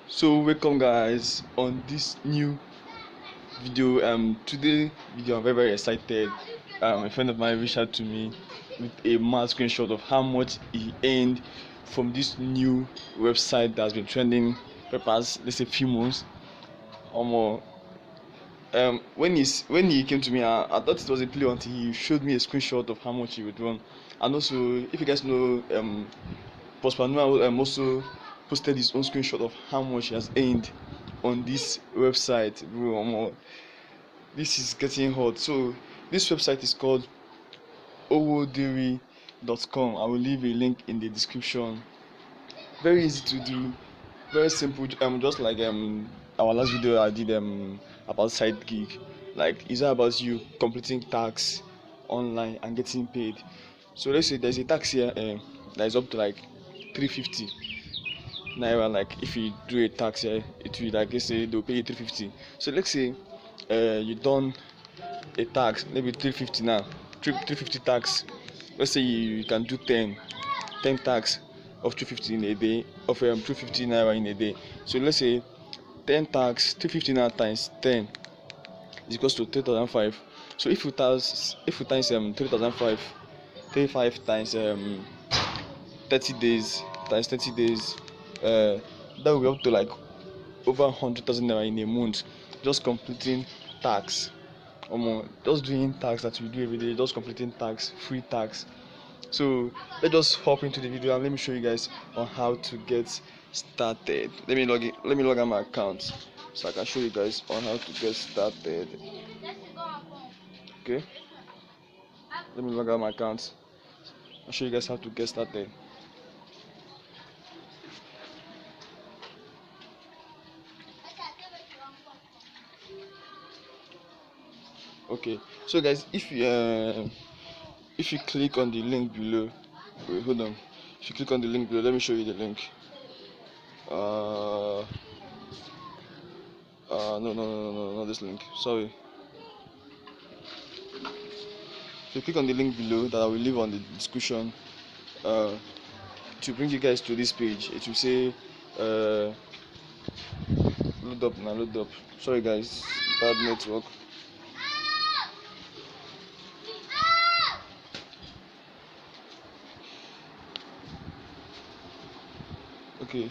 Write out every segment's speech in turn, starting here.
So welcome guys on this new video. Today video I'm very excited. A friend of mine reached out to me with a mad screenshot of how much he earned from this new website that's been trending for the past, let's say, few months or more. When he came to me, I thought it was a play until he showed me a screenshot of how much he would run. And also, if you guys know, Postpanua also posted his own screenshot of how much he has earned on this website. Bro, this is getting hot. So this website is called Owodaily.com. I will leave a link in the description. Very easy to do, very simple. Just like our last video I did about side gig. Like, it's all about you completing tasks online and getting paid. So let's say there's a tax here that is up to like 350 naira. Like, if you do a tax here, it will, like, let's say they'll pay you 350. So let's say you done a tax, maybe 350 now, 350 tax. Let's say you can do 10 tax of 250 in a day, of 250 naira in a day. So let's say 10 tax 350 naira times 10 is equals to 3005. So if you times 3005, 35 times 30 days times 30 days, that will be up to like over 100,000 naira in a month, just completing tax. Just doing tax that we do every day, just completing tax, free tax. So let's just hop into the video and let me show you guys on how to get started. Let me log out my account so I can show you guys on how to get started. Okay, let me log out my account. I'll show you guys how to get started. Okay, so guys, if you click on the link below, wait, hold on. If you click on the link below, let me show you the link. No, not this link. Sorry. If you click on the link below that I will leave on the description, to bring you guys to this page, it will say load up. Sorry guys, bad network. Okay.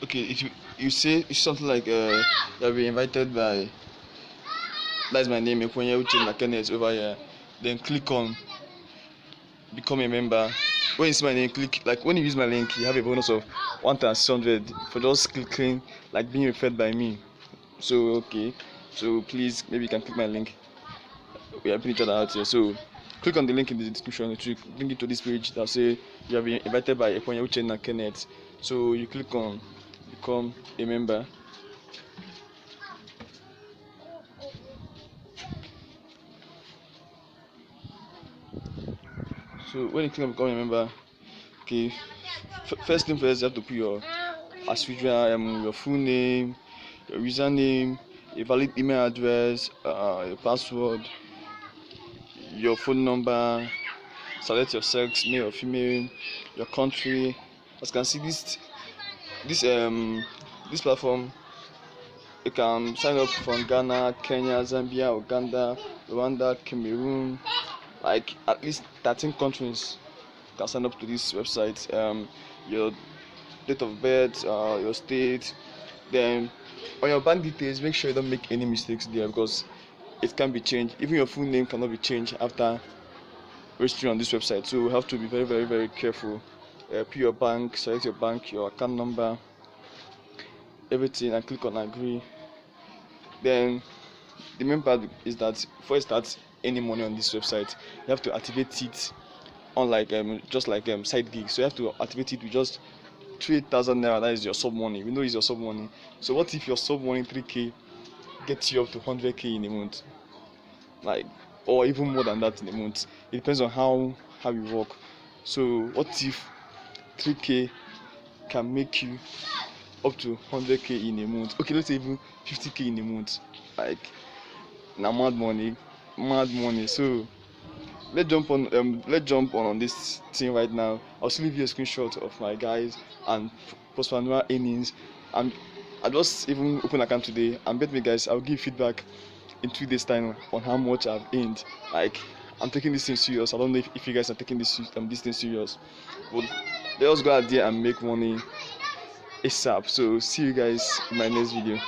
If you say something like you'll be invited by, that's my name, Kenneth over here. Then click on become a member. When you see my name, click, like, when you use my link, you have a bonus of 1,600 for just clicking, like, being referred by me. So okay, so please, maybe you can click my link. We are helping each other out here. So click on the link in the description. It will bring you to this page that say you have been invited by N200K Kenneth. So you click on become a member. So when you click on become a member, okay, first thing first, you have to put your, as usual, your full name, your username, a valid email address, your password, your phone number. Select your sex, male or female, your country. As you can see, this platform, you can sign up from Ghana, Kenya, Zambia, Uganda, Rwanda, Cameroon, like at least 13 countries. You can sign up to this website. Your date of birth, your state, then on your bank details, make sure you don't make any mistakes there, because it can be changed. Even your full name cannot be changed after registering on this website, so you have to be very careful. Put your bank, select your bank, your account number, everything, and click on agree. Then the main part is that before you start any money on this website, you have to activate it, unlike just like side gigs. So you have to activate it with just 3,000 naira. That is your sub money. We know it's your sub money. So what if your sub money 3k gets you up to 100k in a month, like, or even more than that in a month? It depends on how you work. So what if 3k can make you up to 100k in a month? Okay, let's say even 50k in a month. Like, now mad money. So let's jump on this thing right now. I'll still leave you a screenshot of my guys and post manual earnings. And I just even open account today, and bet me guys, I'll give feedback in 2 days time on how much I've earned. Like, I'm taking this thing serious. I don't know if you guys are taking this thing serious, but let us go out there and make money ASAP. So see you guys in my next video.